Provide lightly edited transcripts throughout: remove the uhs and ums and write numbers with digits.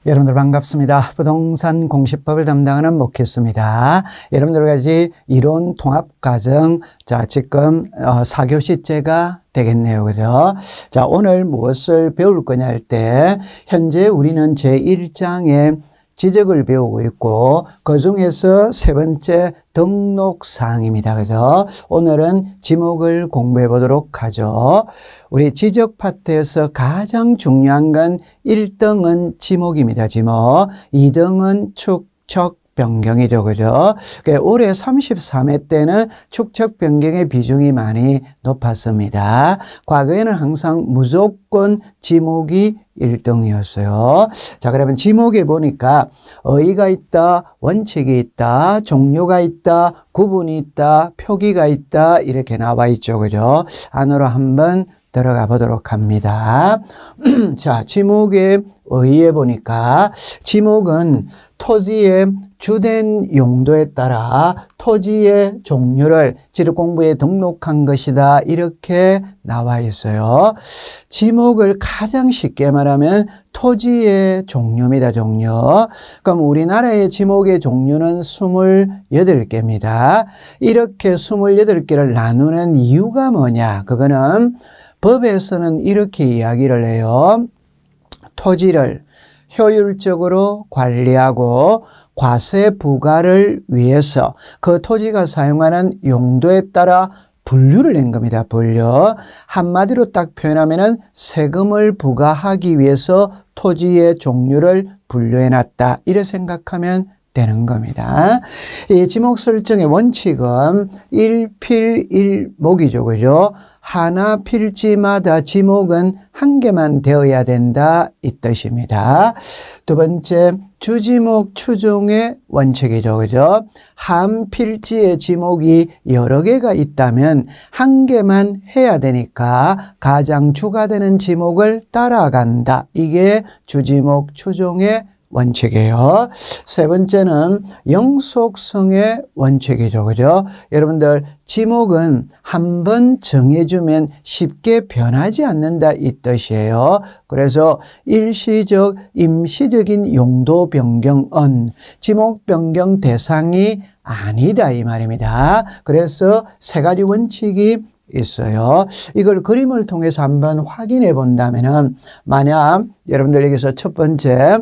여러분들 반갑습니다. 부동산 공시법을 담당하는 목회수입니다. 여러분들 같이 이론 통합과정, 지금 4교시째가 되겠네요. 그죠? 자, 오늘 무엇을 배울 거냐 할 때, 현재 우리는 제1장의 지적을 배우고 있고, 그 중에서 세 번째 등록사항입니다. 그죠? 오늘은 지목을 공부해 보도록 하죠. 우리 지적 파트에서 가장 중요한 건 1등은 지목입니다. 지목. 2등은 축척 변경이죠. 그죠? 올해 33회 때는 축척 변경의 비중이 많이 높았습니다. 과거에는 항상 무조건 지목이 1등이었어요. 자, 그러면 지목에 보니까 어휘가 있다, 원칙이 있다, 종류가 있다, 구분이 있다, 표기가 있다, 이렇게 나와 있죠. 그죠? 안으로 한번 들어가 보도록 합니다. 자, 지목의 어휘에 보니까 지목은 토지의 주된 용도에 따라 토지의 종류를 지력공부에 등록한 것이다. 이렇게 나와 있어요. 지목을 가장 쉽게 말하면 토지의 종류입니다. 종류. 그럼 우리나라의 지목의 종류는 28개입니다. 이렇게 28개를 나누는 이유가 뭐냐? 그거는 법에서는 이렇게 이야기를 해요. 토지를 효율적으로 관리하고 과세 부과를 위해서 그 토지가 사용하는 용도에 따라 분류를 낸 겁니다. 분류. 한마디로 딱 표현하면은 세금을 부과하기 위해서 토지의 종류를 분류해 놨다. 이렇게 생각하면 되는 겁니다. 이 지목 설정의 원칙은 1필1목이죠. 그죠? 하나 필지마다 지목은 한 개만 되어야 된다. 이 뜻입니다. 두 번째, 주지목 추종의 원칙이죠. 그죠? 한 필지의 지목이 여러 개가 있다면 한 개만 해야 되니까 가장 주가 되는 지목을 따라간다. 이게 주지목 추종의 원칙이에요. 세 번째는 영속성의 원칙이죠. 그죠? 여러분들, 지목은 한번 정해주면 쉽게 변하지 않는다 이 뜻이에요. 그래서 일시적, 임시적인 용도 변경은 지목 변경 대상이 아니다 이 말입니다. 그래서 세 가지 원칙이 있어요. 이걸 그림을 통해서 한번 확인해 본다면은, 만약 여러분들 여기서 첫 번째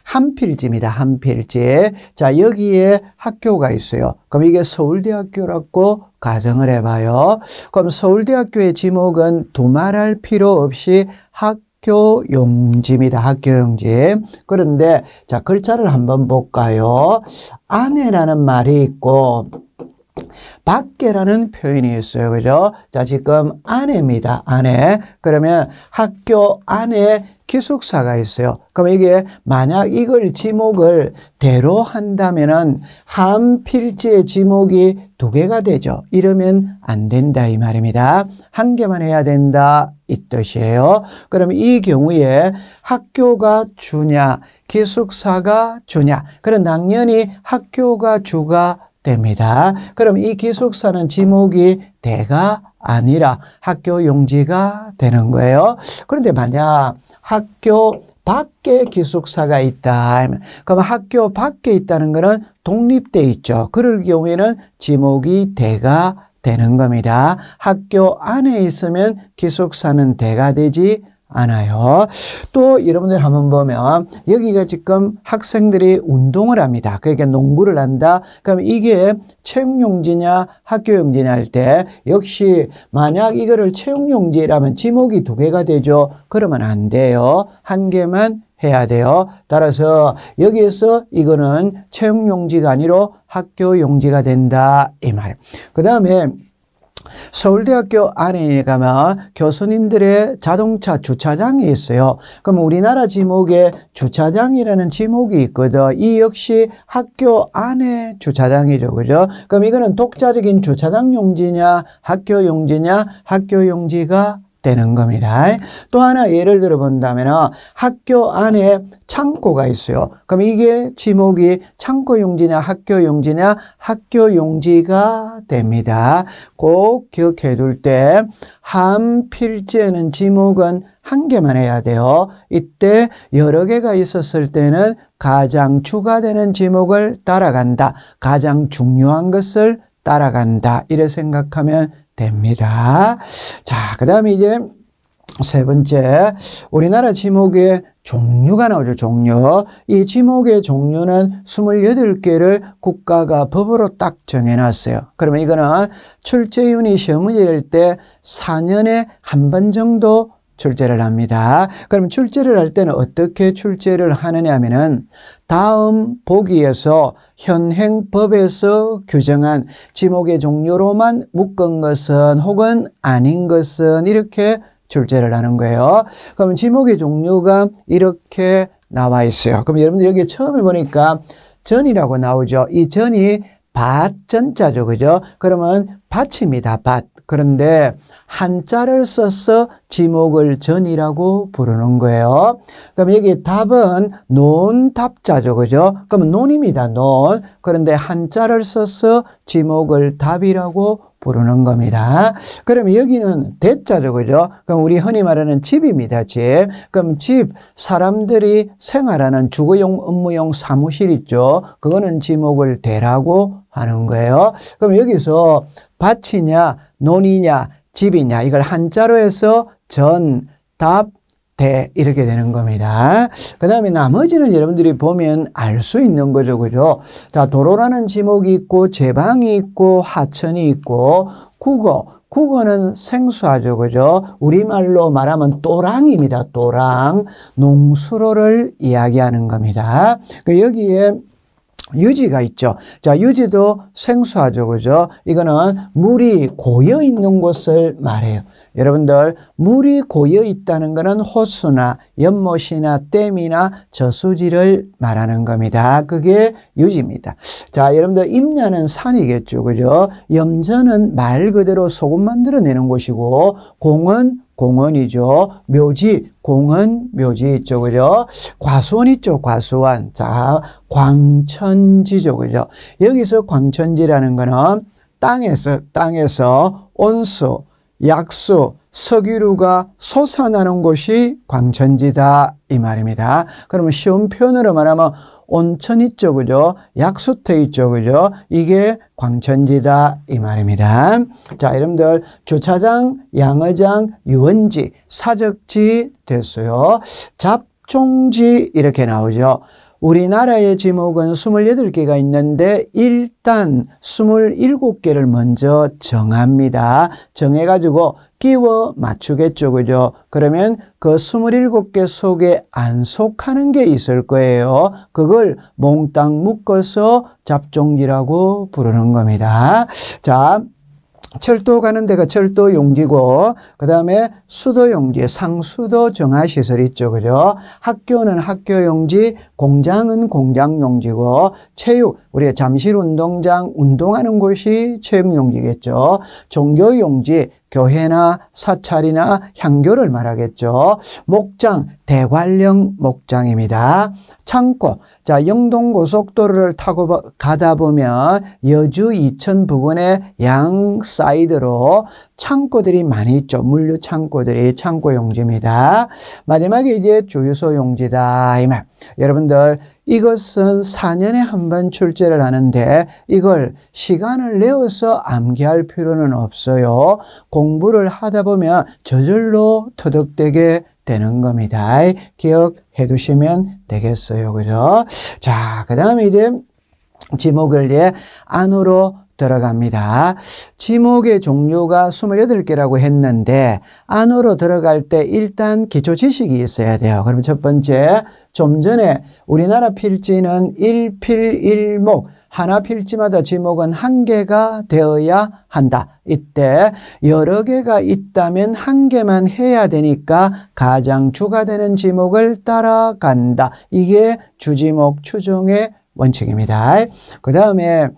한 필지입니다. 한 필지. 자, 여기에 학교가 있어요. 그럼 이게 서울대학교라고 가정을 해봐요. 그럼 서울대학교의 지목은 두말할 필요 없이 학교용지입니다. 학교용지. 그런데 자, 글자를 한번 볼까요? 안에라는 말이 있고 밖에라는 표현이 있어요. 그죠? 자, 지금 안에입니다. 안에. 그러면 학교 안에 기숙사가 있어요. 그럼 이게 만약 이걸 지목을 대로 한다면은 한 필지의 지목이 두 개가 되죠. 이러면 안 된다 이 말입니다. 한 개만 해야 된다 이 뜻이에요. 그럼 이 경우에 학교가 주냐, 기숙사가 주냐. 그럼 당연히 학교가 주가 됩니다. 그럼 이 기숙사는 지목이 대가 아니라 학교 용지가 되는 거예요. 그런데 만약 학교 밖에 기숙사가 있다. 그럼 학교 밖에 있다는 것은 독립돼 있죠. 그럴 경우에는 지목이 대가 되는 겁니다. 학교 안에 있으면 기숙사는 대가 되지 않아요. 또 여러분들 한번 보면 여기가 지금 학생들이 운동을 합니다. 그러니까 농구를 한다. 그럼 이게 체육용지냐 학교용지냐 할 때 역시 만약 이거를 체육용지라면 지목이 두 개가 되죠. 그러면 안 돼요. 한 개만 해야 돼요. 따라서 여기에서 이거는 체육용지가 아니라 학교용지가 된다 이 말. 그 다음에 서울대학교 안에 가면 교수님들의 자동차 주차장이 있어요. 그럼 우리나라 지목에 주차장이라는 지목이 있거든. 이 역시 학교 안에 주차장이죠. 그죠? 그럼 이거는 독자적인 주차장 용지냐, 학교 용지냐, 학교 용지가 되는 겁니다. 또 하나 예를 들어 본다면 학교 안에 창고가 있어요. 그럼 이게 지목이 창고 용지냐 학교 용지냐 학교 용지가 됩니다. 꼭 기억해 둘 때 한 필지에는 지목은 한 개만 해야 돼요. 이때 여러 개가 있었을 때는 가장 주가 되는 지목을 따라간다. 가장 중요한 것을 따라간다. 이렇게 생각하면 됩니다. 자, 그 다음에 이제 세 번째, 우리나라 지목의 종류가 나오죠. 종류. 이 지목의 종류는 28개를 국가가 법으로 딱 정해놨어요. 그러면 이거는 출제위원이 시험 문제를 때 4년에 한 번 정도 출제를 합니다. 그럼 출제를 할 때는 어떻게 출제를 하느냐 하면은 다음 보기에서 현행 법에서 규정한 지목의 종류로만 묶은 것은 혹은 아닌 것은 이렇게 출제를 하는 거예요. 그럼 지목의 종류가 이렇게 나와 있어요. 그럼 여러분들 여기 처음에 보니까 전이라고 나오죠. 이 전이 밭전자죠. 그죠? 그러면 밭입니다. 밭. 그런데 한자를 써서 지목을 전이라고 부르는 거예요. 그럼 여기 답은 논답자죠. 그죠? 그러면 논입니다. 논. 그런데 한자를 써서 지목을 답이라고 부르는 겁니다. 그럼 여기는 대자죠. 그죠? 그럼 우리 흔히 말하는 집입니다. 집. 그럼 집, 사람들이 생활하는 주거용, 업무용 사무실 있죠. 그거는 지목을 대라고 하는 거예요. 그럼 여기서 밭이냐, 논이냐, 집이냐, 이걸 한자로 해서 전, 답, 대 이렇게 되는 겁니다. 그 다음에 나머지는 여러분들이 보면 알 수 있는 거죠. 그죠? 자, 도로라는 지목이 있고 제방이 있고 하천이 있고 국어는 생소하죠. 그죠? 우리말로 말하면 또랑입니다. 또랑. 농수로를 이야기하는 겁니다. 여기에 유지가 있죠. 자, 유지도 생소하죠. 그죠? 이거는 물이 고여 있는 곳을 말해요. 여러분들, 물이 고여 있다는 것은 호수나 연못이나 댐이나 저수지를 말하는 겁니다. 그게 유지입니다. 자, 여러분들, 임야는 산이겠죠. 그죠? 염전은 말 그대로 소금 만들어내는 곳이고, 공원이죠. 묘지, 공원, 묘지 있죠. 그죠? 과수원 있죠. 과수원. 자, 광천지죠. 그죠? 여기서 광천지라는 거는 땅에서 온수, 약수, 석유류가 솟아나는 곳이 광천지다 이 말입니다. 그러면 쉬운 표현으로 말하면 온천 있죠. 그죠? 약수터 있죠. 그죠? 이게 광천지다 이 말입니다. 자, 여러분들 주차장, 양어장, 유원지, 사적지 됐어요. 잡종지 이렇게 나오죠. 우리나라의 지목은 28개가 있는데 일단 27개를 먼저 정합니다. 정해가지고 끼워 맞추겠죠. 그죠? 그러면 그 27개 속에 안 속하는 게 있을 거예요. 그걸 몽땅 묶어서 잡종지라고 부르는 겁니다. 자, 철도 가는 데가 철도 용지고, 그 다음에 수도 용지, 상수도 정화시설 있죠. 그죠? 학교는 학교 용지, 공장은 공장 용지고, 체육, 우리가 잠실 운동장, 운동하는 곳이 체육 용지겠죠. 종교 용지, 교회나 사찰이나 향교를 말하겠죠. 목장, 대관령 목장입니다. 창고, 자, 영동고속도로를 타고 가다 보면 여주 이천 부근의 양 사이드로 창고들이 많이 있죠. 물류 창고들이 창고 용지입니다. 마지막에 이제 주유소 용지다 이 말. 여러분들, 이것은 4년에 한 번 출제를 하는데 이걸 시간을 내어서 암기할 필요는 없어요. 공부를 하다 보면 저절로 터득되게 되는 겁니다. 기억해 두시면 되겠어요. 그죠? 자, 그 다음에 이제 지목을 안으로 들어갑니다. 지목의 종류가 28개라고 했는데 안으로 들어갈 때 일단 기초 지식이 있어야 돼요. 그럼 첫 번째, 좀 전에 우리나라 필지는 1필 1목, 하나 필지마다 지목은 한 개가 되어야 한다. 이때 여러 개가 있다면 한 개만 해야 되니까 가장 주가 되는 지목을 따라간다. 이게 주지목 추종의 원칙입니다. 그 다음에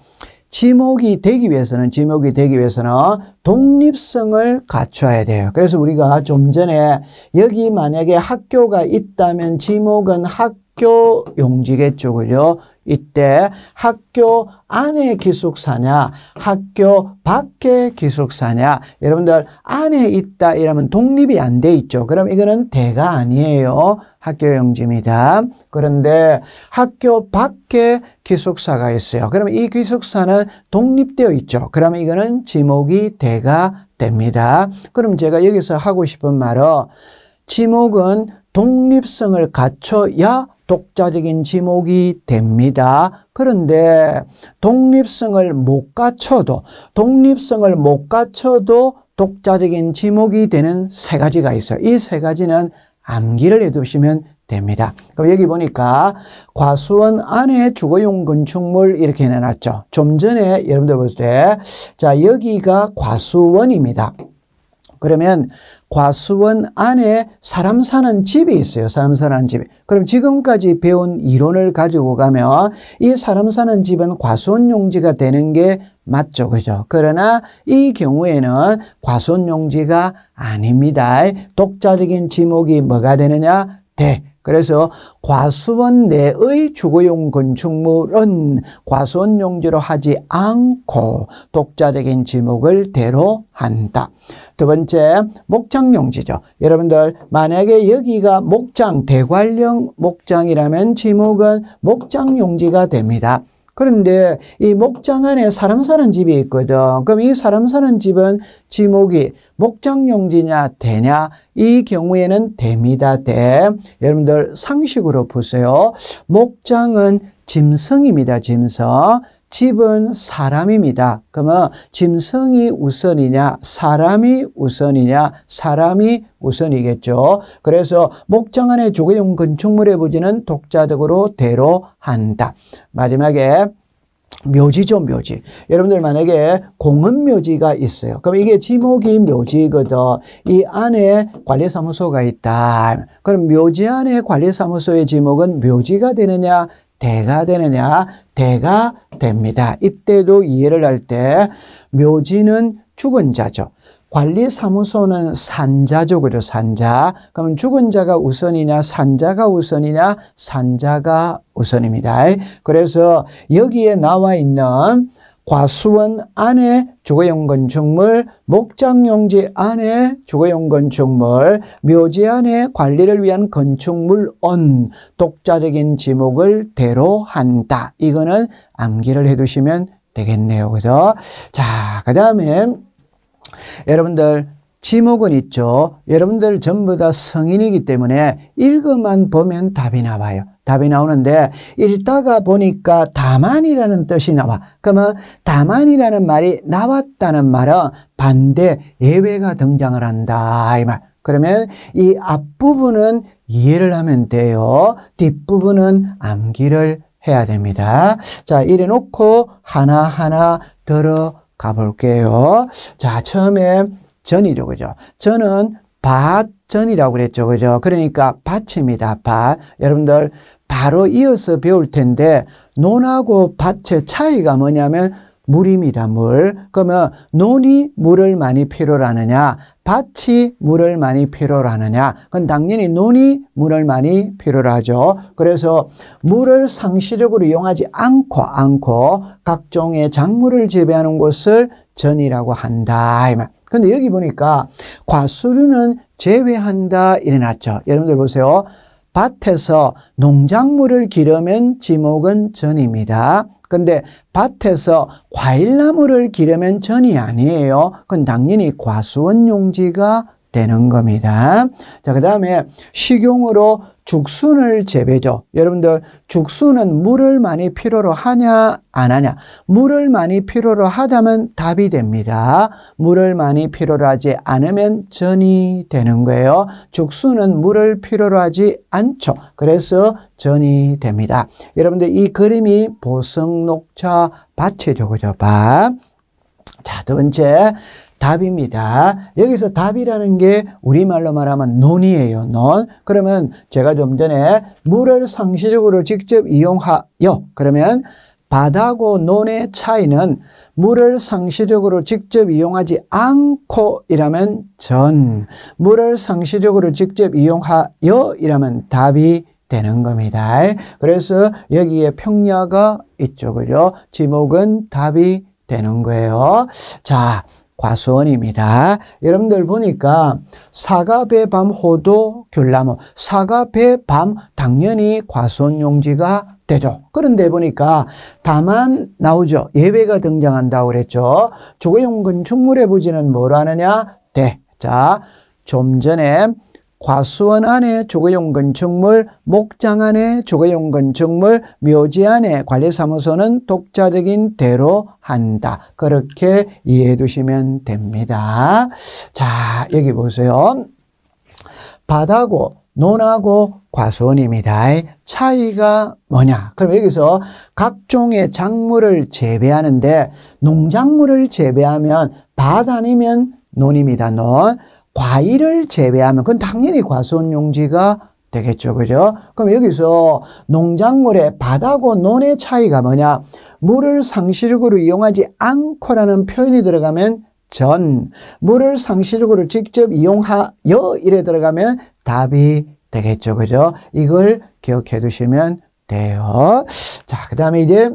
지목이 되기 위해서는 독립성을 갖춰야 돼요. 그래서 우리가 좀 전에 여기 만약에 학교가 있다면 지목은 학교 용지겠죠. 그죠? 이때 학교 안에 기숙사냐 학교 밖에 기숙사냐, 여러분들 안에 있다 이러면 독립이 안 돼 있죠. 그럼 이거는 대가 아니에요. 학교 용지입니다. 그런데 학교 밖에 기숙사가 있어요. 그러면 이 기숙사는 독립되어 있죠. 그러면 이거는 지목이 대가 됩니다. 그럼 제가 여기서 하고 싶은 말은 지목은 독립성을 갖춰야 독자적인 지목이 됩니다. 그런데 독립성을 못 갖춰도 독자적인 지목이 되는 세 가지가 있어요. 이 세 가지는 암기를 해두시면 됩니다. 그럼 여기 보니까 과수원 안에 주거용 건축물 이렇게 해놨죠. 좀 전에 여러분들 볼 때, 자, 여기가 과수원입니다. 그러면 과수원 안에 사람 사는 집이 있어요. 사람 사는 집이. 그럼 지금까지 배운 이론을 가지고 가면 이 사람 사는 집은 과수원 용지가 되는 게 맞죠. 그죠? 그러나 이 경우에는 과수원 용지가 아닙니다. 독자적인 지목이 뭐가 되느냐? 대. 그래서 과수원 내의 주거용 건축물은 과수원 용지로 하지 않고 독자적인 지목을 대로 한다. 두 번째, 목장 용지죠. 여러분들 만약에 여기가 목장, 대관령 목장이라면 지목은 목장 용지가 됩니다. 그런데 이 목장 안에 사람 사는 집이 있거든. 그럼 이 사람 사는 집은 지목이 목장 용지냐 대냐? 이 경우에는 됩니다. 대. 여러분들 상식으로 보세요. 목장은 짐승입니다. 짐승. 집은 사람입니다. 그러면 짐승이 우선이냐 사람이 우선이냐? 사람이 우선이겠죠. 그래서 목장 안에 주거용 건축물의 부지는 독자적으로 대로 한다. 마지막에 묘지죠, 묘지. 여러분들 만약에 공원묘지가 있어요. 그럼 이게 지목이 묘지거든. 이 안에 관리사무소가 있다. 그럼 묘지 안에 관리사무소의 지목은 묘지가 되느냐 대가 되느냐? 대가 됩니다. 이때도 이해를 할 때 묘지는 죽은 자죠. 관리사무소는 산자죠. 그죠? 산자. 그러면 죽은 자가 우선이냐 산자가 우선이냐? 산자가 우선입니다. 그래서 여기에 나와 있는 과수원 안에 주거용 건축물, 목장용지 안에 주거용 건축물, 묘지 안에 관리를 위한 건축물은 독자적인 지목을 대로 한다. 이거는 암기를 해두시면 되겠네요. 그죠? 자, 그 다음에 여러분들 지목은 있죠. 여러분들 전부 다 성인이기 때문에 읽어만 보면 답이 나와요. 답이 나오는데 읽다가 보니까 다만이라는 뜻이 나와. 그러면 다만이라는 말이 나왔다는 말은 반대 예외가 등장을 한다 이 말. 그러면 이 앞부분은 이해를 하면 돼요. 뒷부분은 암기를 해야 됩니다. 자, 이래 놓고 하나하나 들어가 볼게요. 자, 처음에 전이죠. 그죠? 전은 밭전이라고 그랬죠. 그죠? 그러니까 밭입니다. 밭. 여러분들 바로 이어서 배울 텐데 논하고 밭의 차이가 뭐냐면 물입니다. 물. 그러면 논이 물을 많이 필요로 하느냐 밭이 물을 많이 필요로 하느냐, 그건 당연히 논이 물을 많이 필요로 하죠. 그래서 물을 상시적으로 이용하지 않고 각종의 작물을 재배하는 곳을 전이라고 한다 이 말. 근데 여기 보니까 과수류는 제외한다 이래 놨죠. 여러분들 보세요. 밭에서 농작물을 기르면 지목은 전입니다. 근데 밭에서 과일나무를 기르면 전이 아니에요. 그건 당연히 과수원 용지가 되는 겁니다. 자, 그 다음에 식용으로 죽순을 재배죠. 여러분들 죽순은 물을 많이 필요로 하냐 안 하냐? 물을 많이 필요로 하다면 답이 됩니다. 물을 많이 필요로 하지 않으면 전이 되는 거예요. 죽순은 물을 필요로 하지 않죠. 그래서 전이 됩니다. 여러분들 이 그림이 보성녹차 밭이죠. 그죠? 밭. 자, 두 번째 답입니다. 여기서 답이라는 게 우리말로 말하면 논이에요. 논. 그러면 제가 좀 전에 물을 상시적으로 직접 이용하여 그러면 바다고 논의 차이는 물을 상시력으로 직접 이용하지 않고 이라면 전, 물을 상시력으로 직접 이용하여 이라면 답이 되는 겁니다. 그래서 여기에 평야가 있죠. 그죠? 지목은 답이 되는 거예요. 자, 과수원입니다. 여러분들 보니까 사과, 배, 밤, 호도, 귤나무. 사과, 배, 밤 당연히 과수원 용지가 되죠. 그런데 보니까 다만 나오죠. 예외가 등장한다고 그랬죠. 주거용 건축물의 부지는 뭘 하느냐? 대. 자, 좀 전에 과수원 안에 주거용 건축물, 목장 안에 주거용 건축물, 묘지 안에 관리사무소는 독자적인 대로 한다. 그렇게 이해해 두시면 됩니다. 자, 여기 보세요. 바다고 논하고 과수원입니다. 차이가 뭐냐? 그럼 여기서 각종의 작물을 재배하는데 농작물을 재배하면 밭 아니면 논입니다. 논. 과일을 재배하면 그건 당연히 과수원 용지가 되겠죠. 그죠? 그럼 여기서 농작물의 밭하고 논의 차이가 뭐냐? 물을 상시력으로 이용하지 않고라는 표현이 들어가면 전, 물을 상시력으로 직접 이용하여 이래 들어가면 답이 되겠죠. 그죠? 이걸 기억해 두시면 돼요. 자, 그 다음에 이제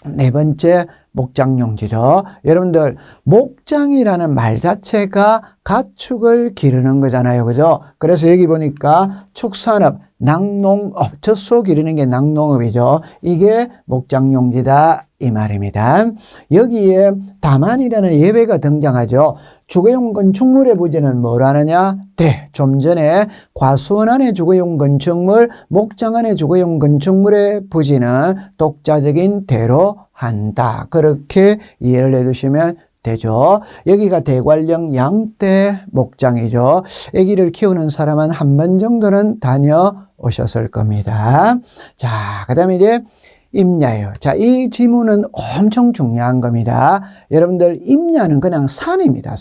네 번째 목장용지죠. 여러분들 목장이라는 말 자체가 가축을 기르는 거잖아요. 그죠? 그래서 여기 보니까 축산업, 낙농업, 젖소 기르는 게 낙농업이죠. 이게 목장용지다 이 말입니다. 여기에 다만이라는 예외가 등장하죠. 주거용 건축물의 부지는 뭘 하느냐? 대. 좀 전에 과수원 안에 주거용 건축물, 목장 안에 주거용 건축물의 부지는 독자적인 대로 한다. 그렇게 이해를 해두시면 되죠. 여기가 대관령 양떼 목장이죠. 아기를 키우는 사람은 한 번 정도는 다녀오셨을 겁니다. 자, 그 다음에 이제 임야예요. 자, 이 지문은 엄청 중요한 겁니다. 여러분들 임야는 그냥 산입니다.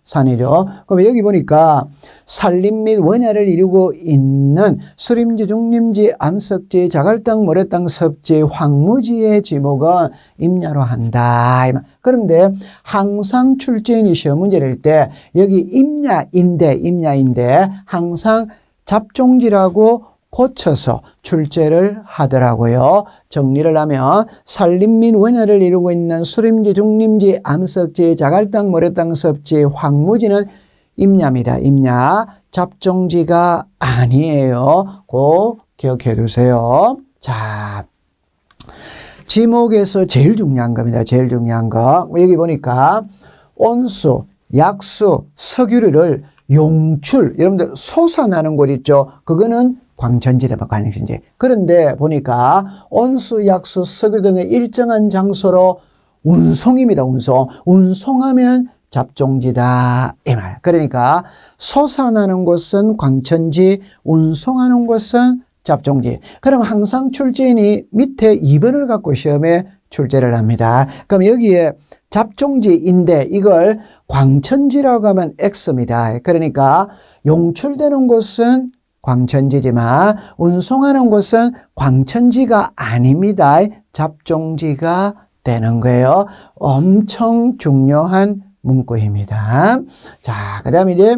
산이죠. 그럼 여기 보니까 산림 및 원야를 이루고 있는 수림지, 중림지, 암석지, 자갈땅, 모래땅, 섭지, 황무지의 지목은 임야로 한다. 그런데 항상 출제인이 시험 문제 낼 때 여기 임야인데 항상 잡종지라고 고쳐서 출제를 하더라고요. 정리를 하면 산림 및 원야를 이루고 있는 수림지, 중림지, 암석지, 자갈땅, 모래땅, 섭지, 황무지는 임야입니다. 임야. 잡종지가 아니에요. 꼭 기억해 두세요. 자, 지목에서 제일 중요한 겁니다. 제일 중요한 거. 여기 보니까 온수, 약수, 석유류를 용출, 여러분들 솟아나는 곳 있죠. 그거는 광천지다, 광천지. 그런데 보니까 온수, 약수, 석유 등의 일정한 장소로 운송입니다. 운송하면 잡종지다 이 말. 그러니까 솟아나는 곳은 광천지, 운송하는 곳은 잡종지. 그럼 항상 출제인이 밑에 2번을 갖고 시험에 출제를 합니다. 그럼 여기에 잡종지인데 이걸 광천지라고 하면 X입니다. 그러니까 용출되는 곳은 광천지지만 운송하는 곳은 광천지가 아닙니다. 잡종지가 되는 거예요. 엄청 중요한 문구입니다. 자, 그 다음에 이제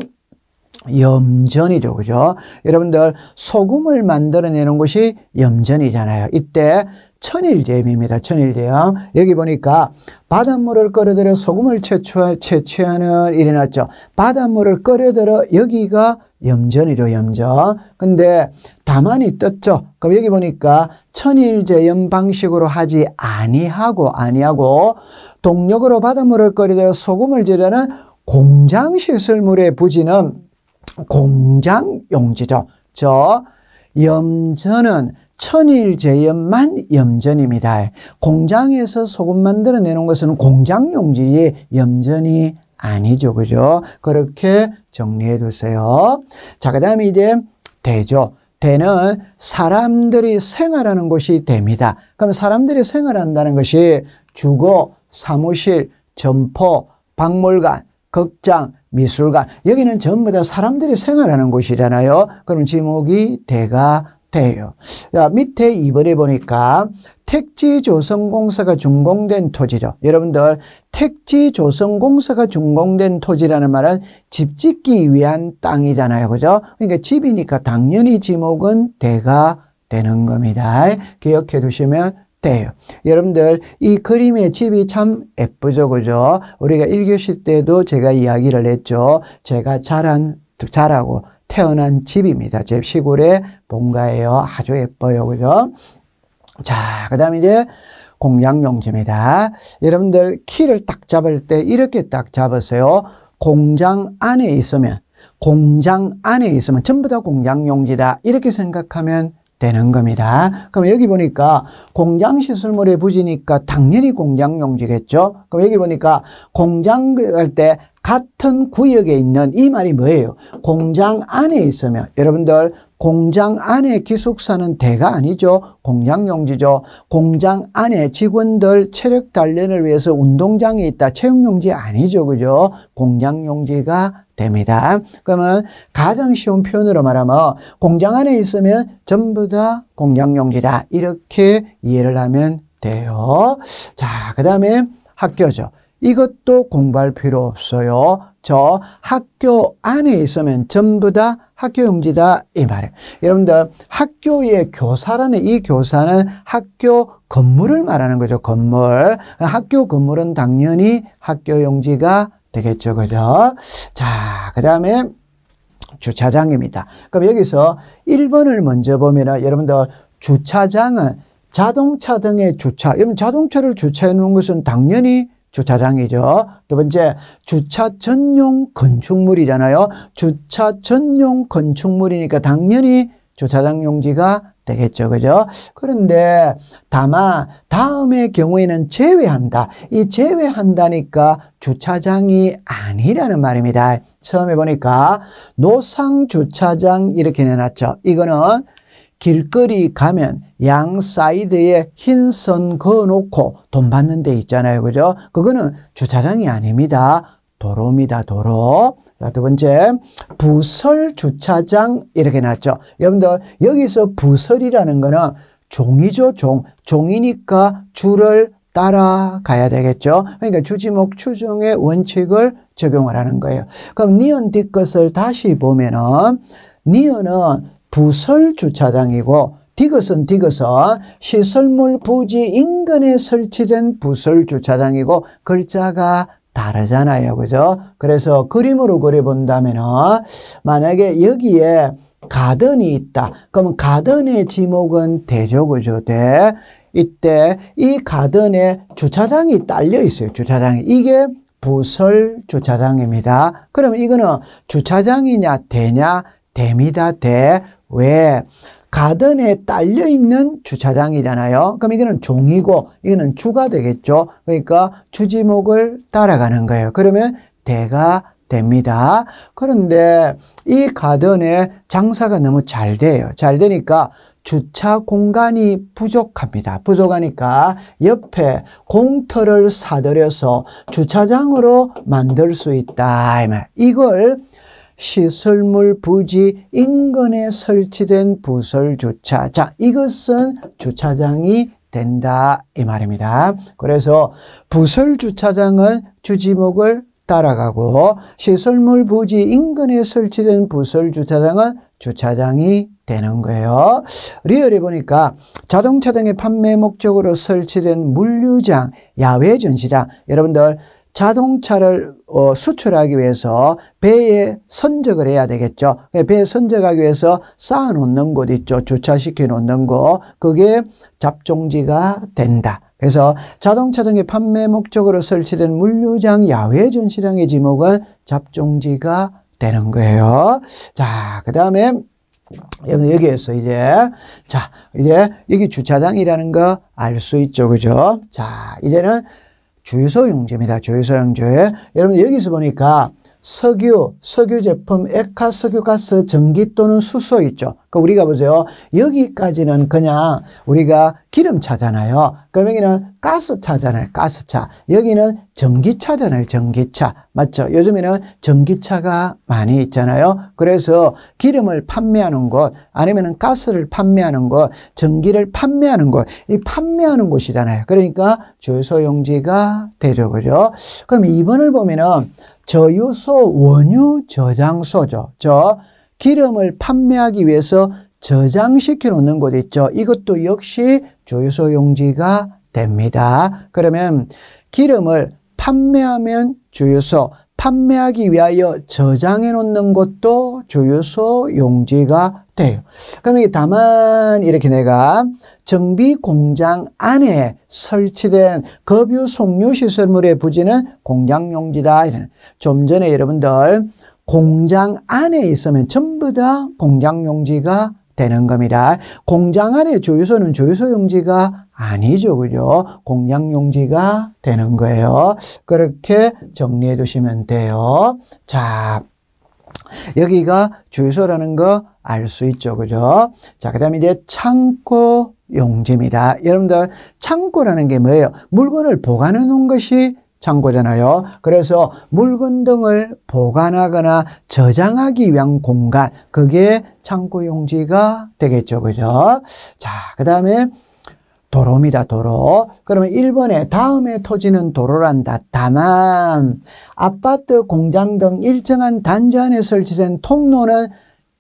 염전이죠. 그죠? 여러분들 소금을 만들어내는 곳이 염전이잖아요. 이때 천일제염입니다. 천일제염. 여기 보니까 바닷물을 끓여들여 소금을 채취하는 일이 났죠. 바닷물을 끓여들여 여기가 염전이죠. 염전. 근데 다만이 떴죠. 그럼 여기 보니까 천일제염 방식으로 하지 아니하고 동력으로 바닷물을 끓여들여 소금을 재려는 공장시설물의 부지는 공장용지죠. 저 염전은 천일제염만 염전입니다. 공장에서 소금 만들어내는 것은 공장용지의 염전이 아니죠. 그죠? 그렇게 정리해 두세요. 자, 그 다음에 이제 대죠. 대는 사람들이 생활하는 곳이 됩니다. 그럼 사람들이 생활한다는 것이 주거, 사무실, 점포, 박물관, 극장, 미술관, 여기는 전부 다 사람들이 생활하는 곳이잖아요. 그럼 지목이 대가 돼요. 자, 밑에 2번에 보니까 택지조성공사가 준공된 토지죠. 여러분들 택지조성공사가 준공된 토지라는 말은 집 짓기 위한 땅이잖아요. 그죠? 그러니까 집이니까 당연히 지목은 대가 되는 겁니다. 기억해 두시면 돼요. 여러분들 이 그림의 집이 참 예쁘죠. 그죠? 우리가 1교시 때도 제가 이야기를 했죠. 제가 자라고 태어난 집입니다. 제 시골의 본가예요. 아주 예뻐요. 그죠? 자, 그 다음에 이제 공장용지입니다. 여러분들 키를 딱 잡을 때 이렇게 딱 잡으세요. 공장 안에 있으면 전부 다 공장용지다. 이렇게 생각하면 되는 겁니다. 그럼 여기 보니까 공장시설물에 부지니까 당연히 공장용지겠죠. 그럼 여기 보니까 공장 할 때 같은 구역에 있는 이 말이 뭐예요? 공장 안에 있으면 여러분들 공장 안에 기숙사는 대가 아니죠. 공장용지죠. 공장 안에 직원들 체력 단련을 위해서 운동장에 있다. 체육용지 아니죠. 그죠? 공장용지가 됩니다. 그러면 가장 쉬운 표현으로 말하면 공장 안에 있으면 전부 다 공장용지다. 이렇게 이해를 하면 돼요. 자, 그 다음에 학교죠. 이것도 공부할 필요 없어요. 저 학교 안에 있으면 전부 다 학교용지다 이 말이에요. 여러분들 학교의 교사라는 이 교사는 학교 건물을 말하는 거죠. 건물. 학교 건물은 당연히 학교용지가 되겠죠. 그죠? 자, 그 다음에 주차장입니다. 그럼 여기서 1번을 먼저 보면 여러분들 주차장은 자동차 등의 주차. 여러분 자동차를 주차해 놓은 것은 당연히 주차장이죠. 두 번째, 주차 전용 건축물이잖아요. 주차 전용 건축물이니까 당연히 주차장 용지가 되겠죠. 그죠? 그런데 다만 다음의 경우에는 제외한다. 이 제외한다니까 주차장이 아니라는 말입니다. 처음에 보니까 노상 주차장 이렇게 내놨죠. 이거는 길거리 가면 양 사이드에 흰 선 그어놓고 돈 받는 데 있잖아요. 그죠? 그거는 주차장이 아닙니다. 도로입니다. 도로. 자, 두 번째, 부설 주차장 이렇게 놨죠. 여러분들 여기서 부설이라는 거는 종이죠. 종이니까 줄을 따라가야 되겠죠. 그러니까 주지목 추정의 원칙을 적용을 하는 거예요. 그럼 니은 뒤것을 다시 보면은 니은은 부설 주차장이고 디귿은 시설물 부지 인근에 설치된 부설 주차장이고 글자가 다르잖아요. 그죠? 그래서 그림으로 그려본다면은 만약에 여기에 가든이 있다. 그러면 가든의 지목은 되죠. 그죠? 돼. 이때 이 가든에 주차장이 딸려 있어요. 주차장이. 이게 부설 주차장입니다. 그러면 이거는 주차장이냐 되냐? 됩니다. 돼. 왜? 가든에 딸려있는 주차장이잖아요. 그럼 이거는 종이고 이거는 주가 되겠죠. 그러니까 주지목을 따라가는 거예요. 그러면 대가 됩니다. 그런데 이 가든에 장사가 너무 잘 돼요. 잘 되니까 주차 공간이 부족합니다. 부족하니까 옆에 공터를 사들여서 주차장으로 만들 수 있다. 이걸 시설물 부지 인근에 설치된 부설 주차. 자, 이것은 주차장이 된다 이 말입니다. 그래서 부설 주차장은 주지목을 따라가고 시설물 부지 인근에 설치된 부설 주차장은 주차장이 되는 거예요. 리얼에 보니까 자동차 등의 판매 목적으로 설치된 물류장, 야외 전시장. 여러분들 자동차를 수출하기 위해서 배에 선적을 해야 되겠죠. 배에 선적하기 위해서 쌓아 놓는 곳 있죠. 주차시켜 놓는 곳. 그게 잡종지가 된다. 그래서 자동차 등의 판매 목적으로 설치된 물류장, 야외 전시장의 지목은 잡종지가 되는 거예요. 자, 그 다음에 여기에서 이제 여기 주차장이라는 거 알 수 있죠. 그죠? 자, 이제는 주유소용지입니다. 주유소용지. 여러분 여기서 보니까 석유 제품, 액화 석유가스, 전기 또는 수소 있죠. 그 우리가 보세요. 여기까지는 그냥 우리가 기름차잖아요. 그럼 여기는 가스차잖아요. 가스차. 여기는 전기차잖아요. 전기차. 맞죠? 요즘에는 전기차가 많이 있잖아요. 그래서 기름을 판매하는 곳, 아니면 가스를 판매하는 곳, 전기를 판매하는 곳, 이 판매하는 곳이잖아요. 그러니까 주유소 용지가 되죠. 그죠? 그럼 2번을 보면은 저유소 원유 저장소죠. 저 기름을 판매하기 위해서 저장시켜 놓는 곳 있죠. 이것도 역시 주유소 용지가 됩니다. 그러면 기름을 판매하면 주유소, 판매하기 위하여 저장해 놓는 곳도 주유소 용지가 돼요. 그럼 이게 다만 이렇게 내가 정비 공장 안에 설치된 급유 송유 시설물의 부지는 공장 용지다. 좀 전에 여러분들 공장 안에 있으면 전부 다 공장 용지가 되는 겁니다. 공장 안에 주유소는 주유소 용지가 아니죠. 그죠? 공장 용지가 되는 거예요. 그렇게 정리해 두시면 돼요. 자, 여기가 주유소라는 거 알 수 있죠. 그죠? 자, 그 다음에 이제 창고 용지입니다. 여러분들 창고라는 게 뭐예요? 물건을 보관해 놓은 것이 창고잖아요. 그래서 물건 등을 보관하거나 저장하기 위한 공간, 그게 창고 용지가 되겠죠. 그죠? 자, 그 다음에 도로입니다. 도로. 그러면 1번에 다음의 토지는 도로란다. 다만 아파트, 공장 등 일정한 단지 안에 설치된 통로는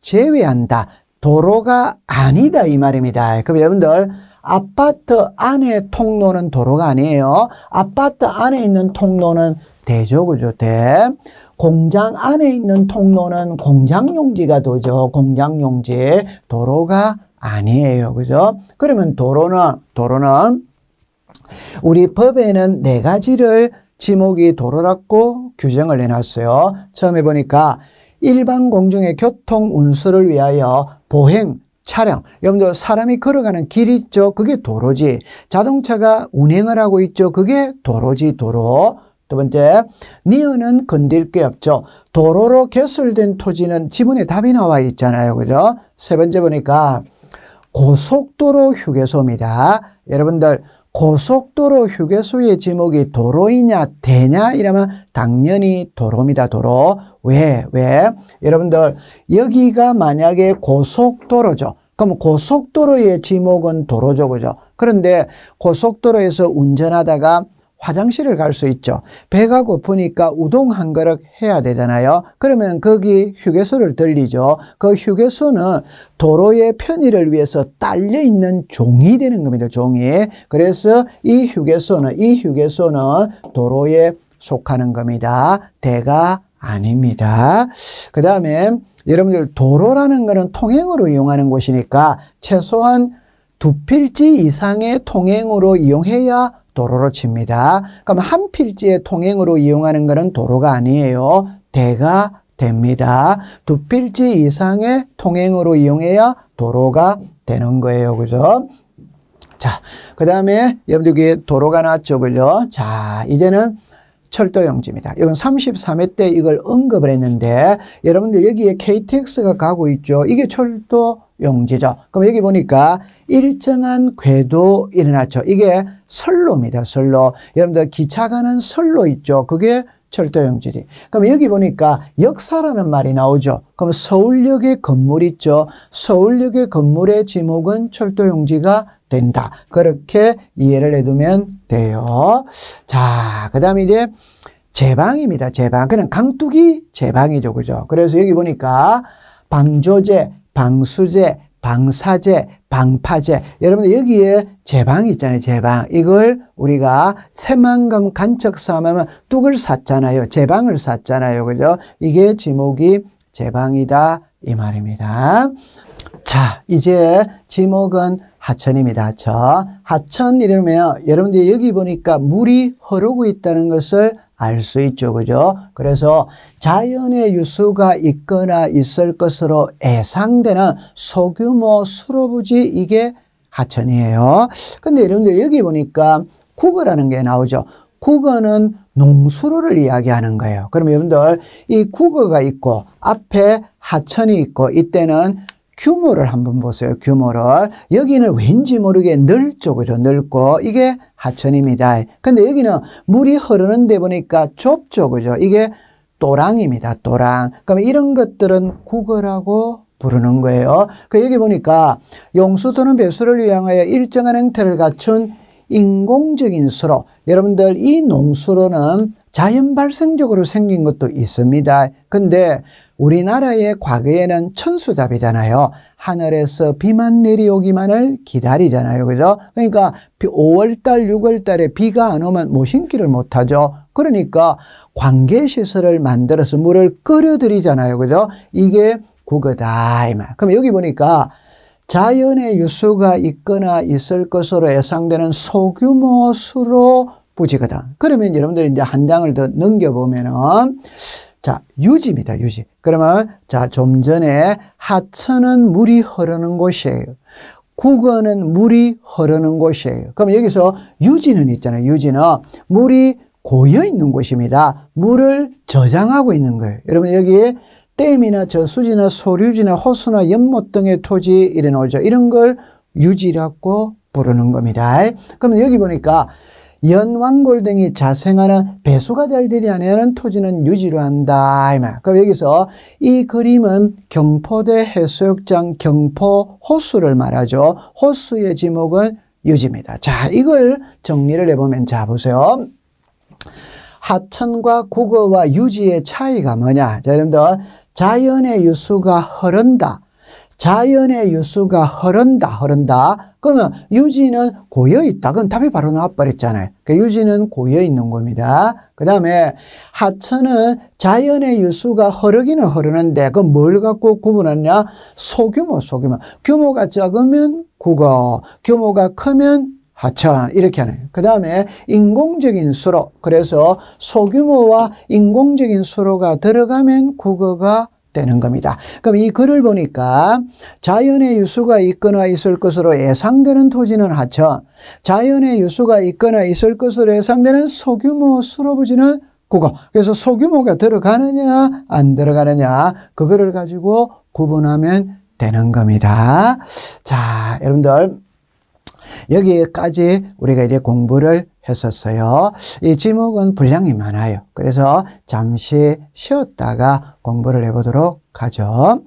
제외한다. 도로가 아니다 이 말입니다. 그럼 여러분들 아파트 안에 통로는 도로가 아니에요. 아파트 안에 있는 통로는 되죠. 그죠? 대. 공장 안에 있는 통로는 공장용지가 되죠. 공장용지. 도로가 아니에요. 그죠? 그러면 도로는 우리 법에는 4가지를 지목이 도로라고 규정을 해놨어요. 처음에 보니까 일반 공중의 교통 운수를 위하여 보행, 차량, 여러분들 사람이 걸어가는 길 있죠? 그게 도로지. 자동차가 운행을 하고 있죠? 그게 도로지, 도로. 두 번째, 니은은 건들 게 없죠. 도로로 개설된 토지는 지문에 답이 나와 있잖아요. 그죠? 세 번째 보니까 고속도로 휴게소입니다. 여러분들 고속도로 휴게소의 지목이 도로이냐 대냐 이러면 당연히 도로입니다. 도로. 왜? 여러분들 여기가 만약에 고속도로죠. 그럼 고속도로의 지목은 도로죠. 그죠? 그런데 고속도로에서 운전하다가 화장실을 갈 수 있죠. 배가 고프니까 우동 한 그릇 해야 되잖아요. 그러면 거기 휴게소를 들리죠. 그 휴게소는 도로의 편의를 위해서 딸려 있는 종이 되는 겁니다. 종이. 그래서 이 휴게소는 도로에 속하는 겁니다. 대가 아닙니다. 그 다음에 여러분들 도로라는 거는 통행으로 이용하는 곳이니까 최소한 2필지 이상의 통행으로 이용해야 도로로 칩니다. 그럼 한 필지의 통행으로 이용하는 것은 도로가 아니에요. 대가 됩니다. 2필지 이상의 통행으로 이용해야 도로가 되는 거예요. 그죠? 자, 그 다음에 여러분들 도로가 나왔죠. 그죠? 자, 이제는 철도용지입니다. 이건 33회 때 이걸 언급을 했는데 여러분들 여기에 KTX가 가고 있죠. 이게 철도용지죠. 그럼 여기 보니까 일정한 궤도 일어났죠. 이게 선로입니다. 선로. 여러분들 기차 가는 선로 있죠. 그게 철도용지지. 그럼 여기 보니까 역사라는 말이 나오죠. 그럼 서울역의 건물 있죠. 서울역의 건물의 지목은 철도용지가 된다. 그렇게 이해를 해두면 돼요. 자, 그 다음에 이제 제방입니다. 제방. 그냥 강둑이 제방이죠. 그죠? 그래서 여기 보니까 방조제, 방수제, 방사제, 방파제. 여러분들 여기에 제방이 있잖아요. 제방. 이걸 우리가 새만금 간척 싸움하면 뚝을 샀잖아요. 제방을 샀잖아요. 그죠? 이게 지목이 제방이다. 이 말입니다. 자, 이제 지목은 하천입니다. 하천. 하천 이러면 여러분들 여기 보니까 물이 흐르고 있다는 것을 알 수 있죠. 그죠? 그래서 자연의 유수가 있거나 있을 것으로 예상되는 소규모 수로부지 이게 하천이에요. 근데 여러분들 여기 보니까 국어라는 게 나오죠. 국어는 농수로를 이야기하는 거예요. 그러면 여러분들 이 국어가 있고 앞에 하천이 있고 이때는 규모를 한번 보세요. 규모를. 여기는 왠지 모르게 넓죠. 넓고 이게 하천입니다. 근데 여기는 물이 흐르는 데 보니까 좁죠. 그죠? 이게 또랑입니다. 또랑. 그럼 이런 것들은 국어라고 부르는 거예요. 여기 보니까 용수 또는 배수를 위하여 일정한 형태를 갖춘 인공적인 수로, 여러분들 이 농수로는 자연 발생적으로 생긴 것도 있습니다. 근데 우리나라의 과거에는 천수답이잖아요. 하늘에서 비만 내려오기만을 기다리잖아요. 그죠? 그러니까 5월달, 6월달에 비가 안 오면 모신기를 못하죠. 그러니까 관계시설을 만들어서 물을 끓여들이잖아요. 그죠? 이게 국어다. 그럼 여기 보니까 자연의 유수가 있거나 있을 것으로 예상되는 소규모 수로 부지거든. 그러면 여러분들이 이제 한 장을 더 넘겨보면은, 자, 유지입니다, 유지. 그러면, 자, 좀 전에 하천은 물이 흐르는 곳이에요. 국어는 물이 흐르는 곳이에요. 그럼 여기서 유지는 있잖아요. 유지는 물이 고여 있는 곳입니다. 물을 저장하고 있는 거예요. 여러분, 여기에 댐이나 저수지나 소류지나 호수나 연못 등의 토지 이래 나오죠. 이런 걸 유지라고 부르는 겁니다. 그럼 여기 보니까 연왕골 등이 자생하는 배수가 잘 되지 않는 토지는 유지로 한다. 그럼 여기서 이 그림은 경포대 해수욕장 경포 호수를 말하죠. 호수의 지목은 유지입니다. 자, 이걸 정리를 해보면, 자, 보세요. 하천과 국어와 유지의 차이가 뭐냐? 자, 여러분들, 자연의 유수가 흐른다. 자연의 유수가 흐른다. 그러면 유지는 고여있다. 그건 답이 바로 나와버렸잖아요. 그러니까 유지는 고여있는 겁니다. 그 다음에 하천은 자연의 유수가 흐르기는 흐르는데 그건 뭘 갖고 구분하느냐? 소규모. 규모가 적으면 국어, 규모가 크면 하천, 이렇게 하네요. 그 다음에 인공적인 수로, 그래서 소규모와 인공적인 수로가 들어가면 국어가 되는 겁니다. 그럼 이 글을 보니까 자연의 유수가 있거나 있을 것으로 예상되는 토지는 하천, 자연의 유수가 있거나 있을 것으로 예상되는 소규모 수로 부지는 국어. 그래서 소규모가 들어가느냐 안 들어가느냐 그거를 가지고 구분하면 되는 겁니다. 자, 여러분들 여기까지 우리가 이제 공부를 했었어요. 이 지목은 분량이 많아요. 그래서 잠시 쉬었다가 공부를 해보도록 하죠.